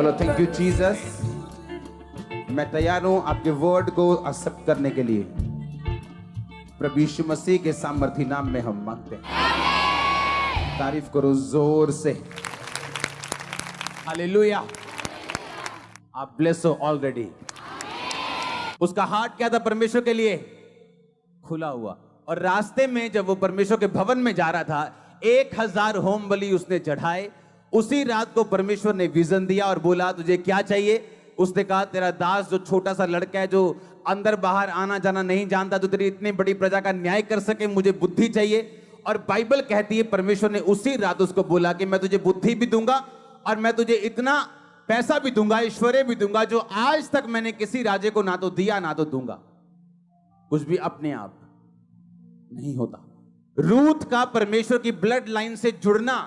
बोलो thank you Jesus. मैं तैयार हूं आपके वर्ड को एक्सेप्ट करने के लिए। प्रभु यीशु मसीह के सामर्थी नाम में हम मांगते हैं। तारीफ करो जोर से। हालेलुया। आप ब्लेस हो ऑलरेडी। उसका हार्ट क्या था परमेश्वर के लिए? खुला हुआ। और रास्ते में जब वो परमेश्वर के भवन में जा रहा था, 1000 होम बलि उसने चढ़ाए। उसी रात को परमेश्वर ने विजन दिया और बोला तुझे क्या चाहिए? उसने कहा तेरा दास जो छोटा सा लड़का है, जो अंदर बाहर आना जाना नहीं जानता, तो तेरी इतनी बड़ी प्रजा का न्याय कर सके, मुझे बुद्धि चाहिए। और बाइबल कहती है परमेश्वर ने उसी रात उसको बोला कि मैं तुझे बुद्धि भी दूंगा और मैं तुझे इतना पैसा भी दूंगा, ऐश्वर्य भी दूंगा, जो आज तक मैंने किसी राजे को ना तो दिया ना तो दूंगा। कुछ भी अपने आप नहीं होता। रूथ का परमेश्वर की ब्लड लाइन से जुड़ना,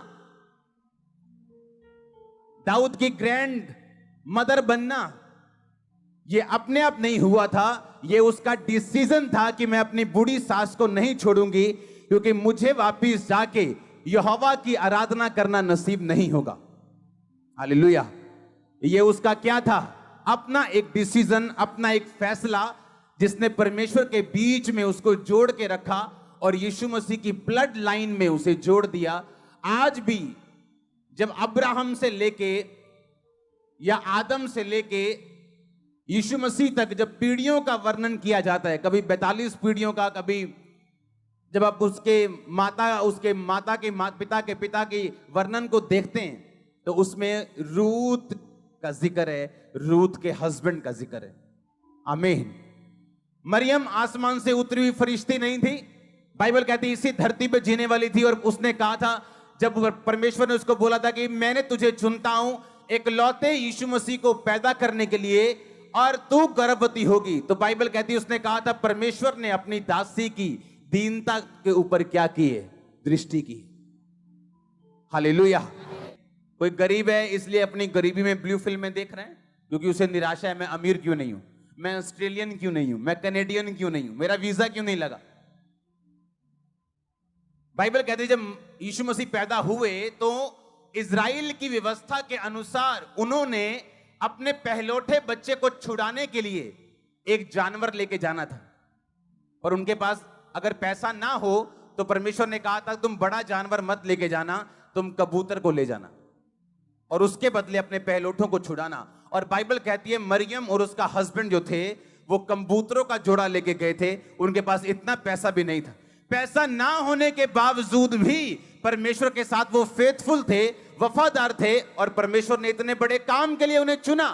दाऊद की ग्रैंड मदर बनना, यह अपने आप नहीं हुआ था। यह उसका डिसीजन था कि मैं अपनी बूढ़ी सास को नहीं छोड़ूंगी, क्योंकि मुझे वापिस जाके यहोवा की आराधना करना नसीब नहीं होगा। हालेलुया। यह उसका क्या था? अपना एक डिसीजन, अपना एक फैसला, जिसने परमेश्वर के बीच में उसको जोड़ के रखा और यीशु मसीह की ब्लड लाइन में उसे जोड़ दिया। आज भी जब अब्राहम से लेके या आदम से लेके यीशु मसीह तक जब पीढ़ियों का वर्णन किया जाता है, कभी 42 पीढ़ियों का, कभी जब आप उसके माता के पिता के पिता की वर्णन को देखते हैं, तो उसमें रूत का जिक्र है, रूत के हस्बैंड का जिक्र है। आमीन। मरियम आसमान से उतरी हुई फरिश्ती नहीं थी। बाइबल कहती है इसी धरती पे जीने वाली थी। और उसने कहा था, जब परमेश्वर ने उसको बोला था कि मैंने तुझे चुनता हूं इकलौते यीशु मसीह को पैदा करने के लिए, और तू गर्भवती होगी, तो बाइबल कहती है उसने कहा था परमेश्वर ने अपनी दासी की दीनता के ऊपर क्या की है? दृष्टि की। हालेलुया। कोई गरीब है इसलिए अपनी गरीबी में ब्लू फिल्म में देख रहे हैं, क्योंकि उसे निराशा है, मैं अमीर क्यों नहीं हूं, मैं ऑस्ट्रेलियन क्यों नहीं हूं, मैं कैनेडियन क्यों नहीं हूं, मेरा वीजा क्यों नहीं लगा। बाइबल कहती है जब यीशु मसीह पैदा हुए तो इजराइल की व्यवस्था के अनुसार उन्होंने अपने पहलौठे बच्चे को छुड़ाने के लिए एक जानवर लेके जाना था। और उनके पास अगर पैसा ना हो तो परमेश्वर ने कहा था तुम बड़ा जानवर मत लेके जाना, तुम कबूतर को ले जाना और उसके बदले अपने पहलौठों को छुड़ाना। और बाइबल कहती है मरियम और उसका हस्बैंड जो थे वो कबूतरों का जोड़ा लेके गए थे। उनके पास इतना पैसा भी नहीं था। पैसा ना होने के बावजूद भी परमेश्वर के साथ वो फेथफुल थे, वफादार थे, और परमेश्वर ने इतने बड़े काम के लिए उन्हें चुना।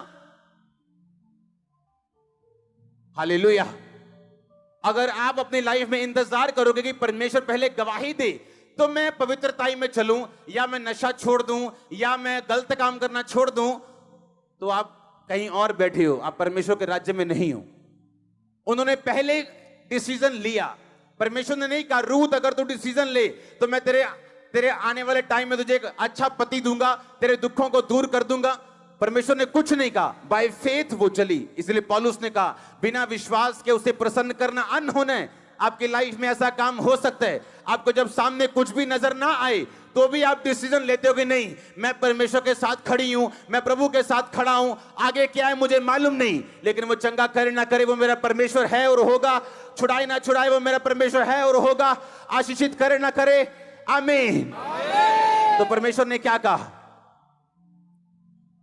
हालेलुया। अगर आप अपनी लाइफ में इंतजार करोगे कि परमेश्वर पहले गवाही दे तो मैं पवित्रताई में चलूं, या मैं नशा छोड़ दूं, या मैं गलत काम करना छोड़ दूं, तो आप कहीं और बैठे हो, आप परमेश्वर के राज्य में नहीं हो। उन्होंने पहले डिसीजन लिया। परमेश्वर ने नहीं कहा रूथ अगर तू डिसीजन ले तो मैं तेरे आने वाले टाइम में तुझे एक अच्छा पति दूंगा, तेरे दुखों को दूर कर दूंगा। परमेश्वर ने कुछ नहीं कहा, बाय फेथ वो चली। इसलिए पौलुस ने कहा बिना विश्वास के उसे प्रसन्न करना अनहोना है। आपकी लाइफ में ऐसा काम हो सकता है, आपको जब सामने कुछ भी नजर ना आए तो भी आप डिसीजन लेते हो कि नहीं मैं परमेश्वर के साथ खड़ी हूं, मैं प्रभु के साथ खड़ा हूं, आगे क्या है मुझे मालूम नहीं, लेकिन वो चंगा करे ना करे वो मेरा परमेश्वर है और होगा, छुड़ाए ना छुड़ाए वो मेरा परमेश्वर है और होगा, आशीषित करे ना करे। आमीन। तो परमेश्वर ने क्या कहा?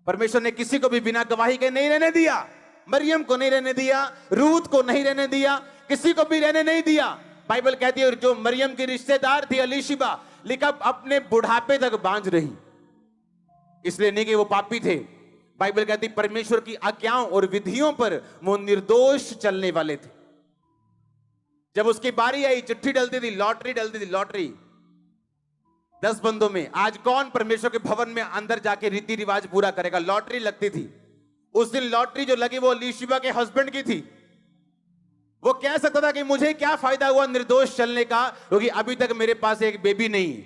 परमेश्वर ने किसी को भी बिना गवाही के नहीं रहने दिया। मरियम को नहीं रहने दिया, रूथ को नहीं रहने दिया, किसी को भी रहने नहीं दिया। बाइबल कहती है जो मरियम की रिश्तेदार थी अलीशिबा, लिखा अपने बुढ़ापे तक बांझ रही। इसलिए नहीं कि वो पापी थे। बाइबल कहती परमेश्वर की आज्ञाओं और विधियों पर वो निर्दोष चलने वाले थे। जब उसकी बारी आई, चिट्ठी डलती थी, लॉटरी डलती थी, लॉटरी 10 बंदों में। आज कौन परमेश्वर के भवन में अंदर जाके रीति रिवाज पूरा करेगा? लॉटरी लगती थी। उस दिन लॉटरी जो लगी वो अलीशिबा के हस्बैंड की थी। वो कह सकता था कि मुझे क्या फायदा हुआ निर्दोष चलने का, क्योंकि अभी तक मेरे पास एक बेबी नहीं है।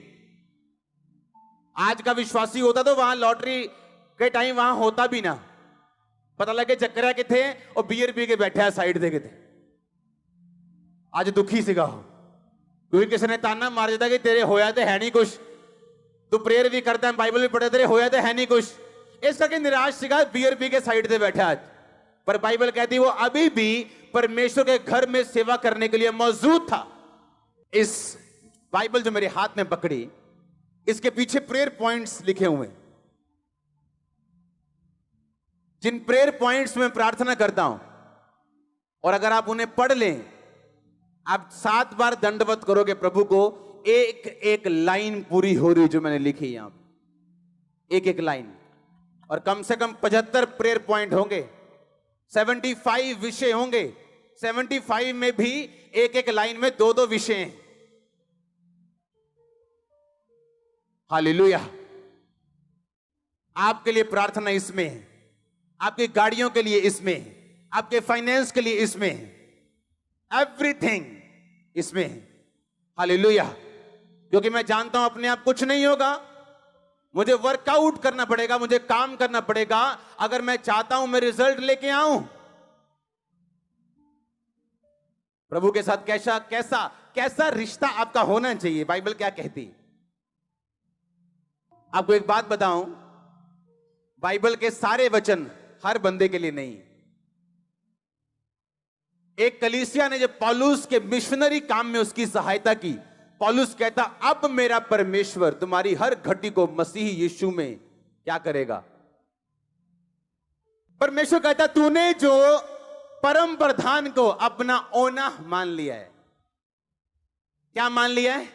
आज का विश्वासी होता तो वहां लॉटरी के टाइम वहां होता भी ना, पता लगे चक्कर के थे और बियर पी के बैठे साइड देखे थे। आज दुखी सीगा हो, क्योंकि किसी ने ताना मार देता कि तेरे होया तो है नहीं कुछ, तू प्रेयर भी करता है, बाइबल भी पढ़ता, तेरे होया तो है नहीं कुछ, इसका कि निराश शिकार बियर पी के साइड से बैठा आज, पर बाइबल कहती है वो अभी भी परमेश्वर के घर में सेवा करने के लिए मौजूद था। इस बाइबल जो मेरे हाथ में पकड़ी, इसके पीछे प्रेयर पॉइंट्स लिखे हुए हैं, जिन प्रेयर पॉइंट्स में प्रार्थना करता हूं, और अगर आप उन्हें पढ़ लें, आप 7 बार दंडवत करोगे प्रभु को, एक एक लाइन पूरी हो रही जो मैंने लिखी यहां पर, एक एक लाइन, और कम से कम 75 प्रेयर पॉइंट होंगे, 75 विषय होंगे, 75 में भी एक एक लाइन में 2-2 विषय हैं। हालेलुया। आपके लिए प्रार्थना इसमें है, आपकी गाड़ियों के लिए इसमें है, आपके फाइनेंस के लिए इसमें है, एवरीथिंग इसमें है। हालेलुया। क्योंकि मैं जानता हूं अपने आप कुछ नहीं होगा, मुझे वर्कआउट करना पड़ेगा, मुझे काम करना पड़ेगा, अगर मैं चाहता हूं मैं रिजल्ट लेके आऊं। प्रभु के साथ कैसा कैसा कैसा रिश्ता आपका होना चाहिए, बाइबल क्या कहती है। आपको एक बात बताऊं, बाइबल के सारे वचन हर बंदे के लिए नहीं। एक कलीसिया ने जब पौलुस के मिशनरी काम में उसकी सहायता की, पौलुस कहता अब मेरा परमेश्वर तुम्हारी हर घटी को मसीह यीशु में क्या करेगा। परमेश्वर कहता तूने जो परम प्रधान को अपना ओना मान लिया है। क्या मान लिया है?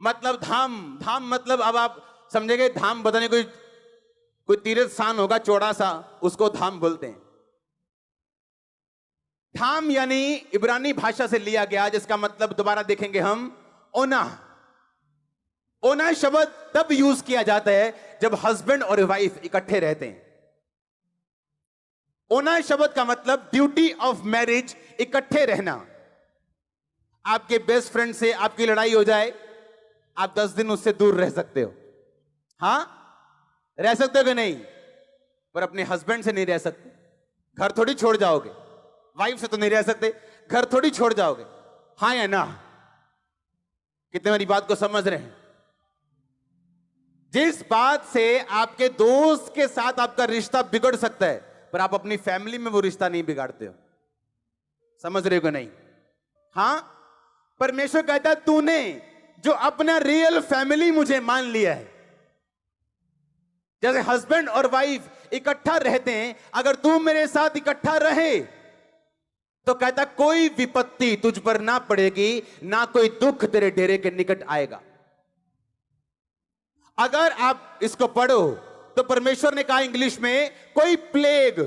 मतलब धाम। धाम मतलब अब आप समझेंगे, धाम बताने कोई तीर्थ स्थान होगा चौड़ा सा, उसको धाम बोलते हैं। धाम यानी इब्रानी भाषा से लिया गया, जिसका मतलब दोबारा देखेंगे हम, ओना। ओना शब्द तब यूज किया जाता है जब हस्बैंड और वाइफ इकट्ठे रहते हैं। ओना शब्द का मतलब ड्यूटी ऑफ मैरिज, इकट्ठे रहना। आपके बेस्ट फ्रेंड से आपकी लड़ाई हो जाए, आप 10 दिन उससे दूर रह सकते हो। हां, रह सकते हो कि नहीं? पर अपने हस्बैंड से नहीं रह सकते। घर थोड़ी छोड़ जाओगे, वाइफ से तो नहीं रह सकते, घर थोड़ी छोड़ जाओगे। हां या ना? कितने मेरी बात को समझ रहे हैं? जिस बात से आपके दोस्त के साथ आपका रिश्ता बिगड़ सकता है, पर आप अपनी फैमिली में वो रिश्ता नहीं बिगाड़ते हो। समझ रहे हो कि नहीं? हां, परमेश्वर कहता है तूने जो अपना रियल फैमिली मुझे मान लिया है। जैसे हस्बैंड और वाइफ इकट्ठा रहते हैं, अगर तू मेरे साथ इकट्ठा रहे तो कहता कोई विपत्ति तुझ पर ना पड़ेगी, ना कोई दुख तेरे डेरे के निकट आएगा। अगर आप इसको पढ़ो तो परमेश्वर ने कहा इंग्लिश में कोई प्लेग,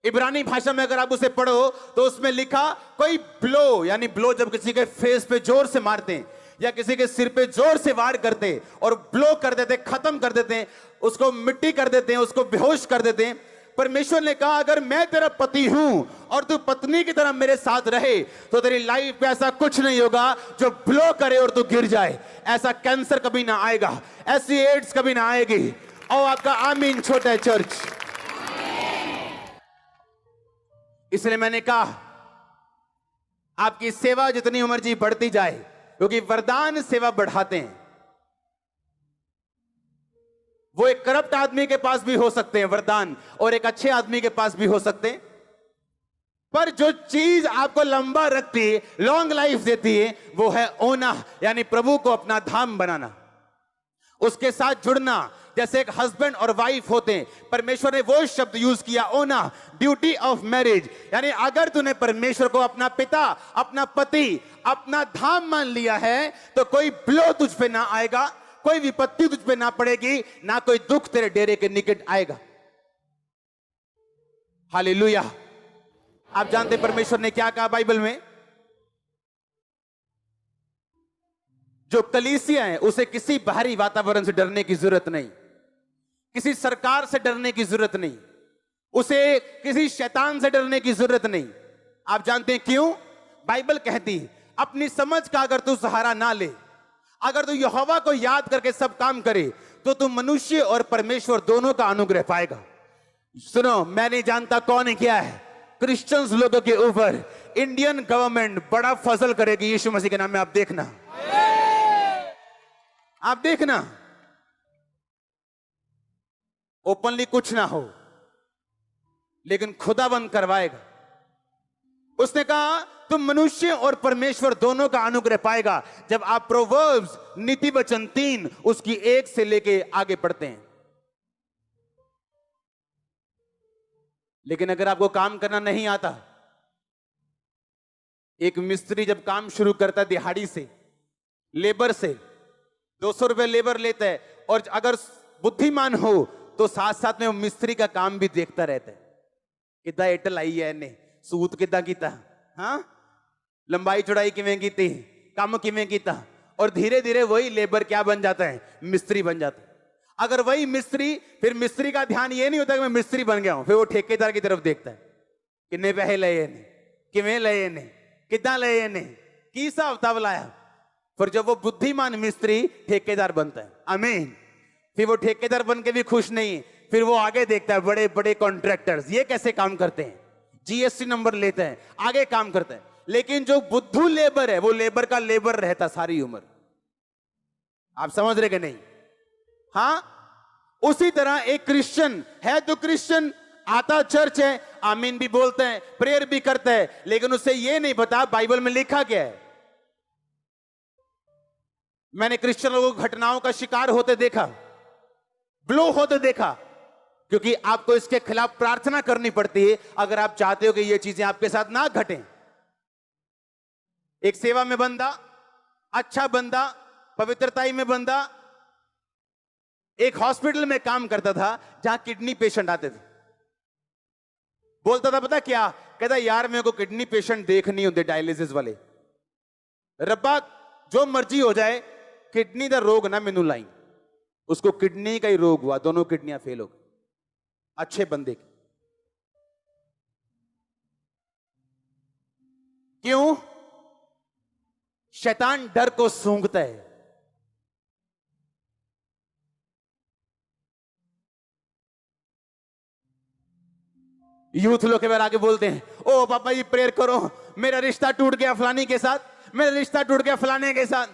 इब्रानी भाषा में अगर आप उसे पढ़ो तो उसमें लिखा कोई ब्लो, यानी ब्लो जब किसी के फेस पे जोर से मारते हैं या किसी के सिर पे जोर से वार करते और ब्लो कर देते, खत्म कर देते हैं, उसको मिट्टी कर देते हैं, उसको बेहोश कर देते हैं। परमेश्वर ने कहा अगर मैं तेरा पति हूं और तू पत्नी की तरह मेरे साथ रहे तो तेरी लाइफ पे ऐसा कुछ नहीं होगा जो ब्लो करे और तू गिर जाए। ऐसा कैंसर कभी ना आएगा, ऐसी एड्स कभी ना आएगी। और आपका आमीन छोटा है चर्च। इसलिए मैंने कहा आपकी सेवा जितनी उम्र जी बढ़ती जाए, क्योंकि वरदान सेवा बढ़ाते हैं। वो एक करप्ट आदमी के पास भी हो सकते हैं वरदान, और एक अच्छे आदमी के पास भी हो सकते हैं, पर जो चीज आपको लंबा रखती है, लॉन्ग लाइफ देती है, वो है ओना, यानी प्रभु को अपना धाम बनाना, उसके साथ जुड़ना। जैसे एक हस्बैंड और वाइफ होते हैं, परमेश्वर ने वो शब्द यूज किया ओना, ड्यूटी ऑफ मैरिज। यानी अगर तूने परमेश्वर को अपना पिता, अपना पति, अपना धाम मान लिया है तो कोई ब्लो तुझ पे ना आएगा, कोई विपत्ति तुझ पे ना पड़ेगी, ना कोई दुख तेरे डेरे के निकट आएगा। हालेलुया। आप जानते परमेश्वर ने क्या कहा बाइबल में? जो कलीसिया है उसे किसी बाहरी वातावरण से डरने की जरूरत नहीं, किसी सरकार से डरने की जरूरत नहीं, उसे किसी शैतान से डरने की जरूरत नहीं। आप जानते हैं क्यों? बाइबल कहती है अपनी समझ का अगर तू सहारा ना ले, अगर तू यहोवा को याद करके सब काम करे, तो तू मनुष्य और परमेश्वर दोनों का अनुग्रह पाएगा। सुनो, मैं नहीं जानता कौन है क्या है, क्रिश्चियंस लोगों के ऊपर इंडियन गवर्नमेंट बड़ा फजल करेगी यीशु मसीह के नाम में। आप देखना, ओपनली कुछ ना हो, लेकिन खुदाबंद करवाएगा। उसने कहा तुम मनुष्य और परमेश्वर दोनों का अनुग्रह पाएगा जब आप प्रोवर्ब्स नीति वचन 3 उसकी 1 से लेके आगे पढ़ते हैं। लेकिन अगर आपको काम करना नहीं आता, एक मिस्त्री जब काम शुरू करता है दिहाड़ी से, लेबर से 200 रुपए लेबर लेता है, और अगर बुद्धिमान हो तो साथ साथ में वो मिस्त्री का काम भी देखता रहता है। कितना एटल आई है ने सूत कितना कीता, हाँ लंबाई चौड़ाई किवें कीती, काम किवें कीता, और धीरे धीरे वही लेबर क्या बन जाता है, मिस्त्री बन जाता है। अगर वही मिस्त्री, फिर मिस्त्री का ध्यान ये नहीं होता कि मैं मिस्त्री बन गया हूं, फिर वो ठेकेदार की तरफ देखता है, कितने पैसे लए ने, किवें लए ने, कितना लए ने, की हिसाब किताब लाया। फिर जब वो बुद्धिमान मिस्त्री ठेकेदार बनता है, आमीन, फिर वो ठेकेदार बन के भी खुश नहीं, फिर वो आगे देखता है बड़े बड़े कॉन्ट्रैक्टर्स ये कैसे काम करते हैं, जीएसटी नंबर लेते हैं, आगे काम करते हैं। लेकिन जो बुद्धू लेबर है वो लेबर का लेबर रहता सारी उम्र। आप समझ रहे कि नहीं? हाँ, उसी तरह एक क्रिश्चियन है तो क्रिश्चियन आता चर्च है, आमीन भी बोलते हैं, प्रेयर भी करता है, लेकिन उसे ये नहीं पता बाइबल में लिखा क्या है। मैंने क्रिश्चियन लोगों को घटनाओं का शिकार होते देखा, ब्लो होते देखा, क्योंकि आपको इसके खिलाफ प्रार्थना करनी पड़ती है अगर आप चाहते हो कि ये चीजें आपके साथ ना घटें। एक सेवा में बंदा, अच्छा बंदा, पवित्रताई में बंदा, एक हॉस्पिटल में काम करता था जहां किडनी पेशेंट आते थे। बोलता था पता क्या, कहता यार मेरे को किडनी पेशेंट देख नहीं होते डायलिसिस वाले, रब्बा जो मर्जी हो जाए किडनी का रोग ना मैनू लाई। उसको किडनी का ही रोग हुआ, दोनों किडनियां फेल हो गई, अच्छे बंदे की। क्यों? शैतान डर को सूंघता है। यूथ लोग के बारे आगे बोलते हैं, ओ पापा जी प्रेयर करो, मेरा रिश्ता टूट गया फलानी के साथ, मेरा रिश्ता टूट गया फलाने के साथ।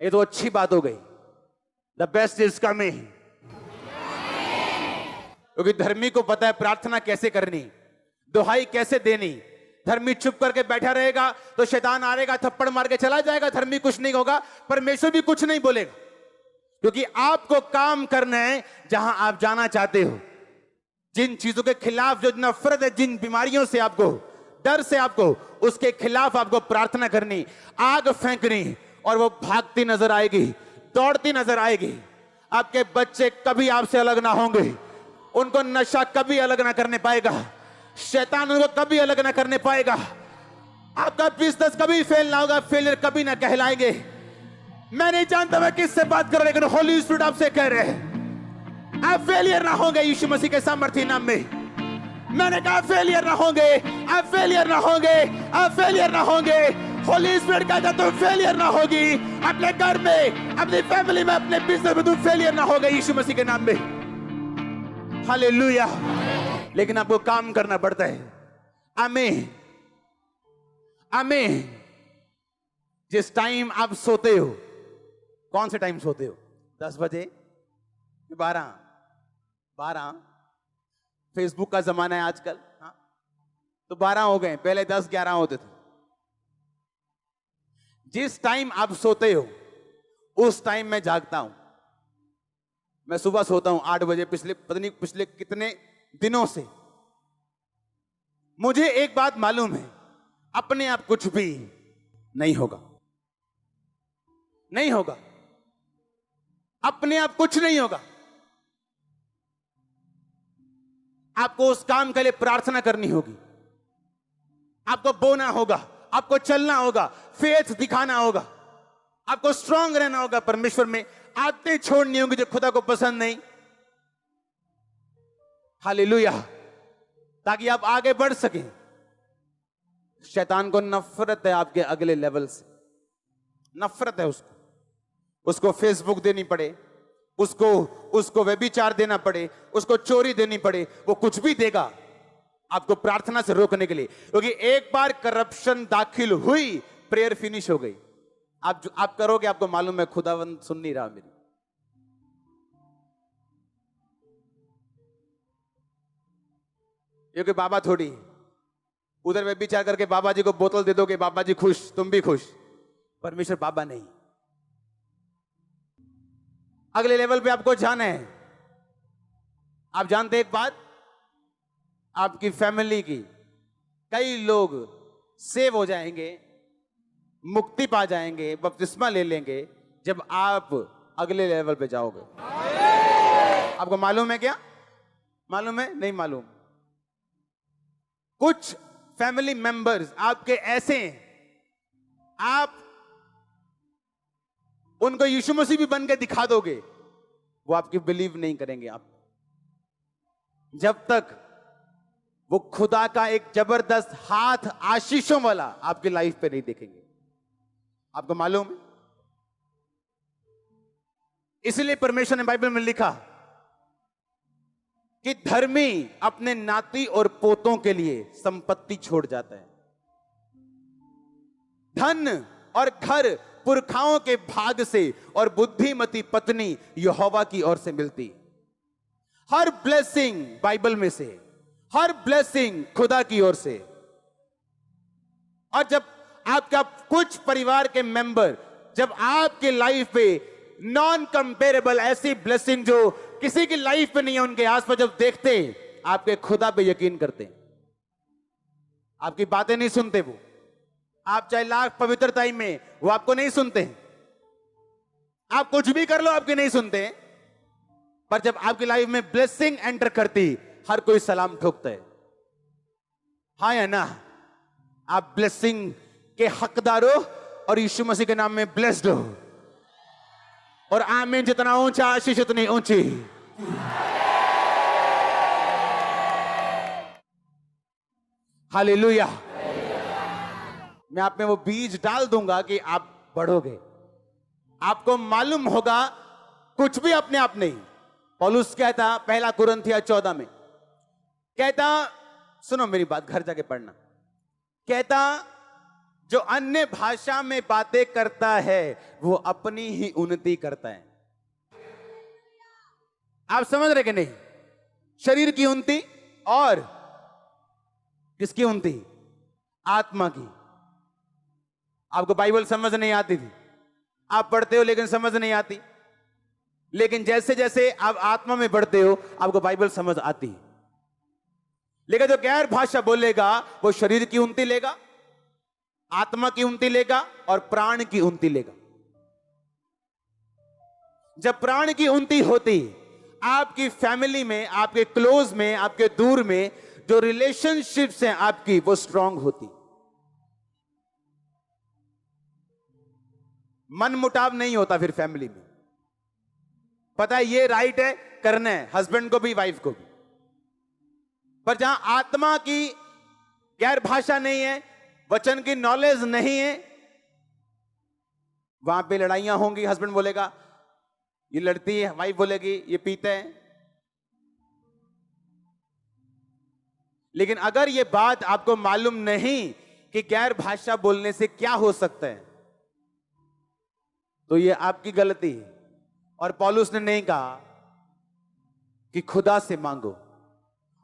ये तो अच्छी बात हो गई, द बेस्ट इज कमिंग। क्योंकि धर्मी को पता है प्रार्थना कैसे करनी, दुहाई कैसे देनी। धर्मी चुप करके बैठा रहेगा तो शैतान आएगा, थप्पड़ मार के चला जाएगा, धर्मी कुछ नहीं होगा, परमेश्वर भी कुछ नहीं बोलेगा। क्योंकि आपको काम करना है जहां आप जाना चाहते हो। जिन चीजों के खिलाफ जो नफरत है, जिन बीमारियों से आपको डर से आपको, उसके खिलाफ आपको प्रार्थना करनी, आग फेंकनी, और वो भागती नजर आएगी, दौड़ती नजर आएगी। आपके बच्चे कभी आपसे अलग ना होंगे, उनको नशा कभी अलग ना करने पाएगा, शैतान उनको कभी अलग ना करने पाएगा। आपका बिजनेस कभी फेल ना होगा, फेलियर कभी ना कहलाएंगे। मैं नहीं जानता मैं किससे बात कर रहा, लेकिन होली स्पिरिट आपसे कह रहे हैं आप फेलियर ना होंगे यीशु मसीह के सामर्थ्य नाम में। मैंने कहा फेलियर ना होंगे, आप फेलियर ना होंगे, आप फेलियर ना होंगे। होली स्पिरिट कहता तुम फेलियर ना होगी, अपने घर में, अपनी फैमिली में, अपने बिजनेस में तुम फेलियर ना होगे यीशु मसीह के नाम में। हालेलुया। लेकिन आपको काम करना पड़ता है। आमीन, आमीन। जिस टाइम आप सोते हो, कौन से टाइम सोते हो? 10 बजे, 12 फेसबुक का जमाना है आजकल, हाँ तो 12 हो गए, पहले 10-11 होते थे। जिस टाइम आप सोते हो उस टाइम मैं जागता हूं। मैं सुबह सोता हूं 8 बजे, पिछले कितने दिनों से। मुझे एक बात मालूम है, अपने आप कुछ भी नहीं होगा, नहीं होगा, अपने आप कुछ नहीं होगा। आपको उस काम के लिए प्रार्थना करनी होगी, आपको बोना होगा, आपको चलना होगा, फेथ दिखाना होगा, आपको स्ट्रांग रहना होगा परमेश्वर में। आदतें छोड़नी होंगी जो खुदा को पसंद नहीं। हालेलुया। ताकि आप आगे बढ़ सकें। शैतान को नफरत है आपके अगले लेवल से, नफरत है उसको फेसबुक देनी पड़े, उसको व्यभिचार देना पड़े, उसको चोरी देनी पड़े, वो कुछ भी देगा आपको प्रार्थना से रोकने के लिए। क्योंकि एक बार करप्शन दाखिल हुई, प्रेयर फिनिश हो गई। आप करोगे, आपको मालूम है खुदावंद सुन नहीं रहा मेरी। क्योंकि बाबा थोड़ी उधर वे विचार करके बाबा जी को बोतल दे दोगे, बाबा जी खुश, तुम भी खुश। परमेश्वर बाबा नहीं। अगले लेवल पे आपको जाना है। आप जानते हैं एक बात, आपकी फैमिली की कई लोग सेव हो जाएंगे, मुक्ति पा जाएंगे, बपतिस्मा ले लेंगे जब आप अगले लेवल पे जाओगे। आपको मालूम है क्या? मालूम है? नहीं मालूम। कुछ फैमिली मेंबर्स आपके ऐसे हैं, आप उनको यीशु मसीह भी बन के दिखा दोगे, वो आपकी बिलीव नहीं करेंगे। आप जब तक वो खुदा का एक जबरदस्त हाथ आशीषों वाला आपकी लाइफ पे नहीं देखेंगे। आपको मालूम है? इसलिए परमेश्वर ने बाइबल में लिखा कि धर्मी अपने नाती और पोतों के लिए संपत्ति छोड़ जाता है। धन और घर पुरखाओं के भाग से और बुद्धिमती पत्नी यहोवा की ओर से मिलती। हर ब्लेसिंग बाइबल में से, हर ब्लेसिंग खुदा की ओर से। और जब आपका कुछ परिवार के मेंबर जब आपके लाइफ पे नॉन कंपेरेबल ऐसी ब्लेसिंग जो किसी की लाइफ पे नहीं है, उनके आसपास जब देखते हैं, आपके खुदा पे यकीन करते हैं। आपकी बातें नहीं सुनते वो। आप चाहे लाख पवित्रताई में, वो आपको नहीं सुनते हैं। आप कुछ भी कर लो, आपके नहीं सुनते हैं। पर जब आपकी लाइफ में ब्लेसिंग एंटर करती, हर कोई सलाम ठोकता है। हाँ या ना? आप ब्लेसिंग के हकदार हो और यीशु मसीह के नाम में ब्लेस्ड हो। और आमीन जितना ऊंचा, आशीष उतनी ऊंची। हालेलुया। मैं आप में वो बीज डाल दूंगा कि आप बढ़ोगे। आपको मालूम होगा कुछ भी अपने आप नहीं। पौलुस कहता पहला कुरिन्थियों 14 में, कहता, सुनो मेरी बात, घर जाके पढ़ना। कहता जो अन्य भाषा में बातें करता है वो अपनी ही उन्नति करता है। आप समझ रहे कि नहीं? शरीर की उन्नति और किसकी उन्नति? आत्मा की। आपको बाइबल समझ नहीं आती थी, आप पढ़ते हो लेकिन समझ नहीं आती। लेकिन जैसे जैसे आप आत्मा में बढ़ते हो, आपको बाइबल समझ आती है। लेकिन जो गैर भाषा बोलेगा वो शरीर की उन्नति लेगा, आत्मा की उन्नति लेगा और प्राण की उन्नति लेगा। जब प्राण की उन्नति होती, आपकी फैमिली में, आपके क्लोज में, आपके दूर में जो रिलेशनशिप्स हैं आपकी, वो स्ट्रांग होती। मन मुटाव नहीं होता फिर फैमिली में। पता है ये राइट है, करना है, हस्बैंड को भी, वाइफ को भी। पर जहां आत्मा की गैर भाषा नहीं है, वचन की नॉलेज नहीं है, वहां पे लड़ाइयां होंगी। हस्बैंड बोलेगा ये लड़ती है, वाइफ बोलेगी ये पीते हैं। लेकिन अगर ये बात आपको मालूम नहीं कि गैर भाषा बोलने से क्या हो सकता है, तो ये आपकी गलती है। और पौलुस ने नहीं कहा कि खुदा से मांगो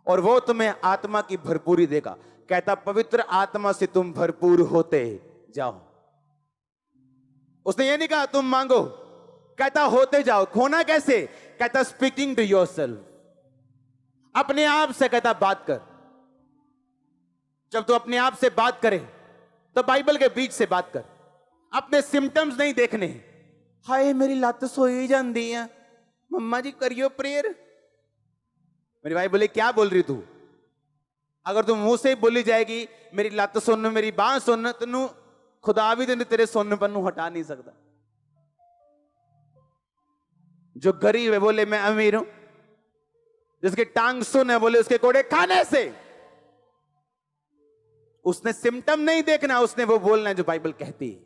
और वो तुम्हें आत्मा की भरपूरी देगा। कहता पवित्र आत्मा से तुम भरपूर होते जाओ। उसने ये नहीं कहा तुम मांगो, कहता होते जाओ। खोना कैसे? कहता स्पीकिंग टू योरसेल्फ, अपने आप से। कहता बात कर। जब तू अपने आप से बात करे तो बाइबल के बीच से बात कर। अपने सिम्टम्स नहीं देखने। हाय मेरी लत सोई जाती है, मम्मा जी करियो प्रेयर। मेरी भाई बोले क्या बोल रही तू? अगर तू मुंह से बोली जाएगी मेरी लत सुन, मेरी बांह सुन, तेनू खुदा भी तेरे सुनने पर हटा नहीं सकता। जो गरीब है बोले मैं अमीर हूं, जिसकी टांग सुन है बोले उसके कोड़े खाने से। उसने सिम्टम नहीं देखना, उसने वो बोलना है जो बाइबल कहती है।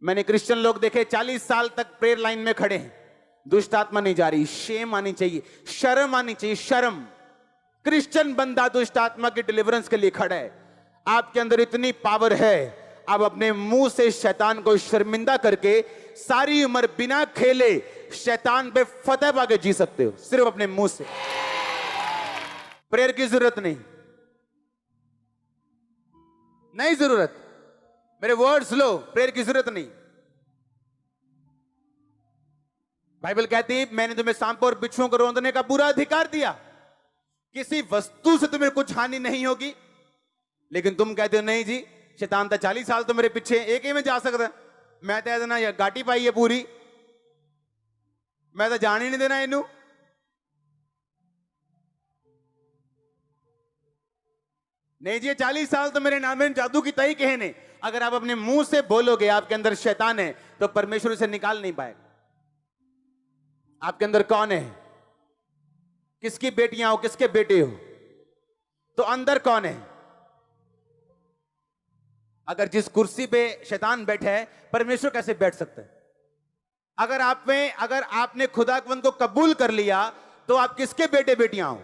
मैंने क्रिश्चियन लोग देखे 40 साल तक प्रेयर लाइन में खड़े हैं, दुष्ट आत्मा नहीं जा रही। शेम आनी चाहिए, शर्म आनी चाहिए, शर्म। क्रिश्चियन बंदा दुष्ट आत्मा की डिलीवरेंस के लिए खड़ा है। आपके अंदर इतनी पावर है, आप अपने मुंह से शैतान को शर्मिंदा करके सारी उम्र बिना खेले शैतान पे फतेह पाके जी सकते हो, सिर्फ अपने मुंह से। प्रेयर की जरूरत नहीं, नहीं जरूरत, मेरे वर्ड्स लो, प्रेयर की जरूरत नहीं। बाइबल कहती है मैंने तुम्हें सांपों और बिच्छुओं को रौंदने का पूरा अधिकार दिया, किसी वस्तु से तुम्हें कुछ हानि नहीं होगी। लेकिन तुम कहते हो नहीं जी, शैतान तो 40 साल तो मेरे पीछे एक ही में जा सकता है, मैं तो ना या गाटी पाई है पूरी, मैं तो जान ही नहीं देना इनू। नहीं जी, 40 साल तो मेरे नाम में जादू की तई कहे ने। अगर आप अपने मुंह से बोलोगे आपके अंदर शैतान है, तो परमेश्वर इसे निकाल नहीं पाएगा। आपके अंदर कौन है? किसकी बेटियां हो, किसके बेटे हो, तो अंदर कौन है? अगर जिस कुर्सी पे शैतान बैठा है, परमेश्वर कैसे बैठ सकता है? अगर आपने खुदावंद को कबूल कर लिया, तो आप किसके बेटे बेटियां हो?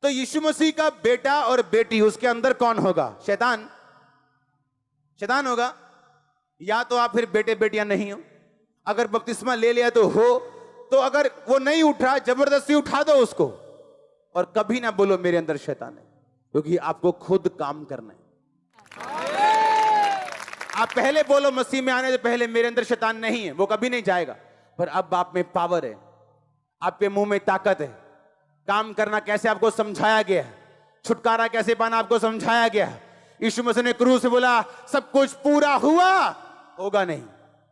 तो यीशु मसीह का बेटा और बेटी, उसके अंदर कौन होगा? शैतान, शैतान होगा। या तो आप फिर बेटे बेटियां नहीं हो। अगर बपतिस्मा ले लिया तो हो, तो अगर वो नहीं उठा, जबरदस्ती उठा दो उसको, और कभी ना बोलो मेरे अंदर शैतान है, क्योंकि आपको खुद काम करना है। आप पहले बोलो मसीह में आने से पहले मेरे अंदर शैतान नहीं है, वो कभी नहीं जाएगा। पर अब आप में पावर है, आपके मुंह में ताकत है। काम करना कैसे आपको समझाया गया है, छुटकारा कैसे पाना आपको समझाया गया है। यीशु मसीह ने क्रूस से बोला सब कुछ पूरा हुआ, होगा नहीं,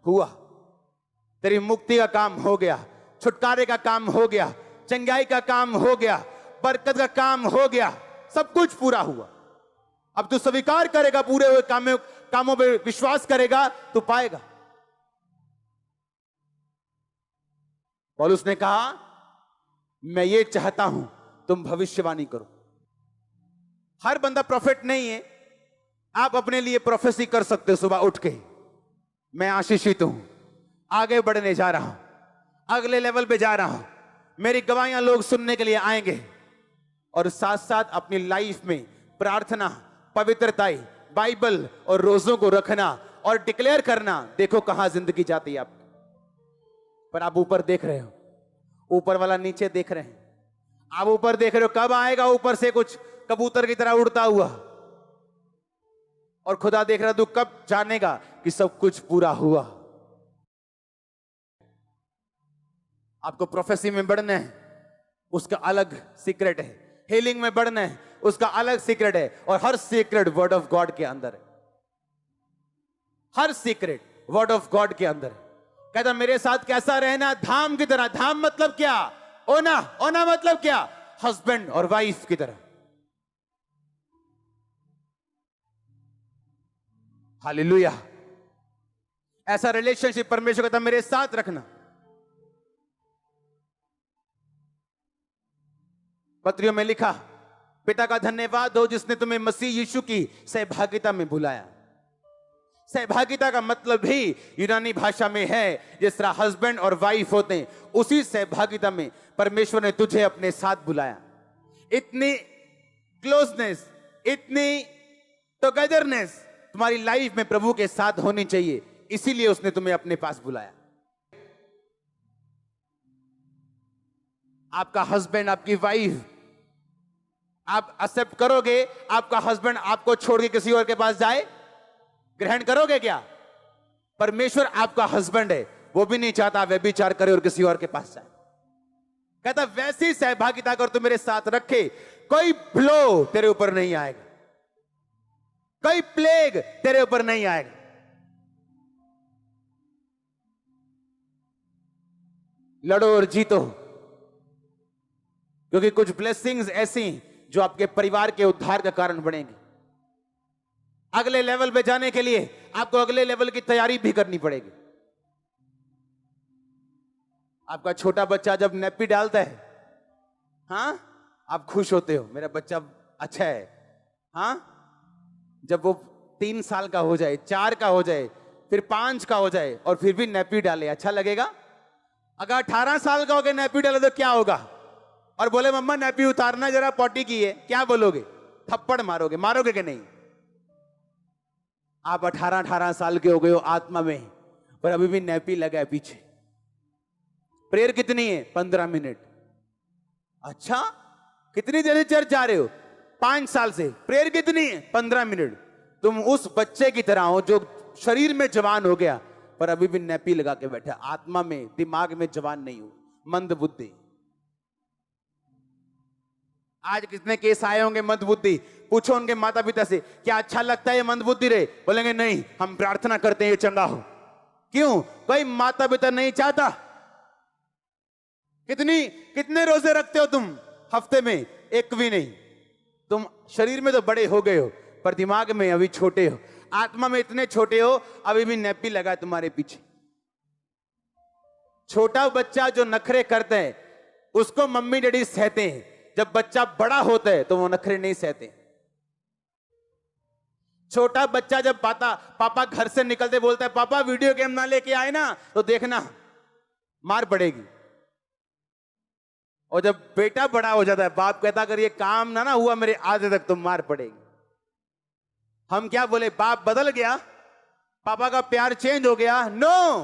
हुआ। तेरी मुक्ति का काम हो गया, छुटकारे का काम हो गया, चंगाई का काम हो गया, बरकत का काम हो गया, सब कुछ पूरा हुआ। अब तू स्वीकार करेगा, पूरे हुए कामों पे विश्वास करेगा, तू पाएगा। पौलुस ने कहा मैं ये चाहता हूं तुम भविष्यवाणी करो। हर बंदा प्रोफेट नहीं है। आप अपने लिए प्रोफेसी कर सकते हो सुबह उठ के, मैं आशीषित हूं, आगे बढ़ने जा रहा हूं, अगले लेवल पे जा रहा हूं, मेरी गवाहियां लोग सुनने के लिए आएंगे। और साथ साथ अपनी लाइफ में प्रार्थना, पवित्रता, बाइबल और रोजों को रखना और डिक्लेयर करना। देखो कहां जिंदगी जाती है आपकी। पर आप ऊपर देख रहे हो, ऊपर वाला नीचे देख रहे हैं। आप ऊपर देख रहे हो, कब आएगा ऊपर से कुछ कबूतर की तरह उड़ता हुआ, और खुदा देख रहा तू कब जानेगा कि सब कुछ पूरा हुआ। आपको प्रोफेसी में बढ़ना है, उसका अलग सीक्रेट है। हीलिंग में बढ़ना है, उसका अलग सीक्रेट है। और हर सीक्रेट वर्ड ऑफ गॉड के अंदर है। हर सीक्रेट वर्ड ऑफ गॉड के अंदर है। कहता मेरे साथ कैसा रहना, धाम की तरह। धाम मतलब क्या? ओना। ओना मतलब क्या? हस्बैंड और वाइफ की तरह। हालेलुया। ऐसा रिलेशनशिप परमेश्वर कहता मेरे साथ रखना। पत्रियों में लिखा, पिता का धन्यवाद हो जिसने तुम्हें मसीह यीशु की सहभागिता में बुलाया। सहभागिता का मतलब भी यूनानी भाषा में है, जिस तरह हस्बैंड और वाइफ होते हैं, उसी सहभागिता में परमेश्वर ने तुझे अपने साथ बुलाया। इतनी क्लोजनेस, इतनी टुगेदरनेस तुम्हारी लाइफ में प्रभु के साथ होनी चाहिए, इसीलिए उसने तुम्हें अपने पास बुलाया। आपका हस्बैंड, आपकी वाइफ, आप एक्सेप्ट करोगे आपका हस्बैंड आपको छोड़ के किसी और के पास जाए? ग्रहण करोगे क्या? परमेश्वर आपका हस्बैंड है, वो भी नहीं चाहता व्यभिचार करे और किसी और के पास जाए। कहता वैसी सहभागिता अगर तू मेरे साथ रखे, कोई ब्लो तेरे ऊपर नहीं आएगा, कोई प्लेग तेरे ऊपर नहीं आएगा। लड़ो और जीतो, क्योंकि कुछ ब्लेसिंग्स ऐसी जो आपके परिवार के उद्धार का कारण बनेंगे। अगले लेवल पे जाने के लिए आपको अगले लेवल की तैयारी भी करनी पड़ेगी। आपका छोटा बच्चा जब नैपी डालता है, हाँ, आप खुश होते हो, मेरा बच्चा अच्छा है। हाँ, जब वो 3 साल का हो जाए, 4 का हो जाए, फिर 5 का हो जाए और फिर भी नैपी डाले, अच्छा लगेगा? अगर 18 साल का हो गया नैपी डाले तो क्या होगा? और बोले मम्मा नैपी उतारना जरा, पॉटी की है, क्या बोलोगे? थप्पड़ मारोगे? मारोगे कि नहीं? आप 18 साल के हो गए हो आत्मा में, पर अभी भी नैपी लगा है पीछे। प्रेयर कितनी है? 15 मिनट। अच्छा, कितनी देर से चर्च जा रहे हो? 5 साल से। प्रेयर कितनी है? 15 मिनट। तुम उस बच्चे की तरह हो जो शरीर में जवान हो गया पर अभी भी नैपी लगा के बैठा, आत्मा में दिमाग में जवान नहीं हो, मंद बुद्धि। आज कितने केस आए होंगे मंद बुद्धि, पूछो उनके माता पिता से क्या अच्छा लगता है ये मंद बुद्धि रे? बोलेंगे नहीं, हम प्रार्थना करते हैं ये चंगा हो। क्यों? कोई माता पिता नहीं चाहता। कितने रोजे रखते हो तुम हफ्ते में? एक भी नहीं। तुम शरीर में तो बड़े हो गए हो पर दिमाग में अभी छोटे हो, आत्मा में इतने छोटे हो अभी भी नैपी लगा है तुम्हारे पीछे। छोटा बच्चा जो नखरे करते हैं उसको मम्मी डैडी सहते हैं, जब बच्चा बड़ा होता है तो वो नखरे नहीं सहते। छोटा बच्चा जब पापा घर से निकलते बोलता है पापा वीडियो गेम ना लेके आए ना तो देखना मार पड़ेगी। और जब बेटा बड़ा हो जाता है बाप कहता अगर ये काम ना हुआ मेरे आधे तक तो मार पड़ेगी। हम क्या बोले? बाप बदल गया, पापा का प्यार चेंज हो गया? नो,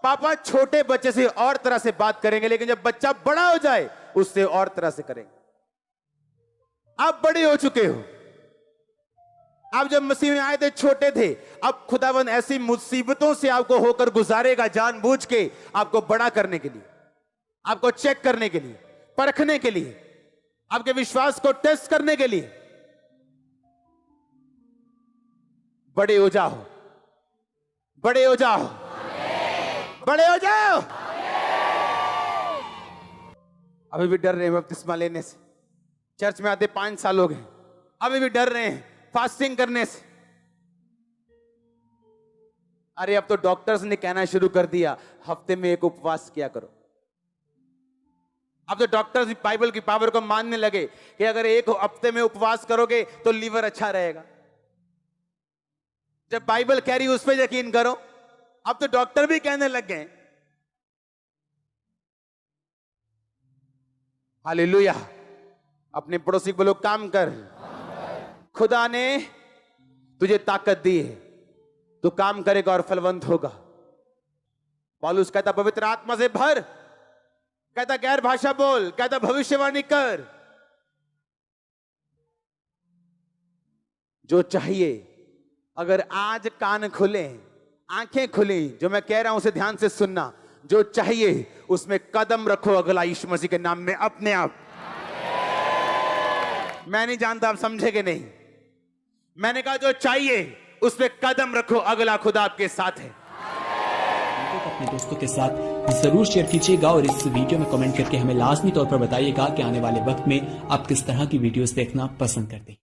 पापा छोटे बच्चे से और तरह से बात करेंगे लेकिन जब बच्चा बड़ा हो जाए उससे और तरह से करेंगे। आप बड़े हो चुके हो। आप जब मसीह में आए थे छोटे थे, अब खुदावंद ऐसी मुसीबतों से आपको होकर गुजारेगा जानबूझ के, आपको बड़ा करने के लिए, आपको चेक करने के लिए, परखने के लिए, आपके विश्वास को टेस्ट करने के लिए। बड़े हो जाओ, बड़े हो जाओ, बड़े हो जाओ। अभी भी डर रहे हैं बपतिस्मा लेने से। चर्च में आते 5 साल हो गए, अभी भी डर रहे हैं फास्टिंग करने से। अरे अब तो डॉक्टर्स ने कहना शुरू कर दिया हफ्ते में 1 उपवास किया करो। अब तो डॉक्टर्स भी बाइबल की पावर को मानने लगे कि अगर 1 हफ्ते में उपवास करोगे तो लीवर अच्छा रहेगा। जब बाइबल कह रही उस पर यकीन करो। अब तो डॉक्टर भी कहने लग गए। हालेलुया। अपने पड़ोसी को बोलो काम कर। खुदा ने तुझे ताकत दी है, तू काम करेगा और फलवंत होगा। पौलुस कहता पवित्र आत्मा से भर, कहता गैर भाषा बोल, कहता भविष्यवाणी कर। जो चाहिए, अगर आज कान खुले, आंखें खुली, जो मैं कह रहा हूं उसे ध्यान से सुनना। जो चाहिए उसमें कदम रखो अगला यीशु मसीह के नाम में अपने आप। मैं नहीं जानता आप समझे कि नहीं। मैंने कहा जो चाहिए उसमें कदम रखो, अगला खुदा आपके साथ है। अपने दोस्तों के साथ जरूर शेयर कीजिएगा और इस वीडियो में कमेंट करके हमें लाजमी तौर पर बताइएगा कि आने वाले वक्त में आप किस तरह की वीडियोस देखना पसंद करते हैं।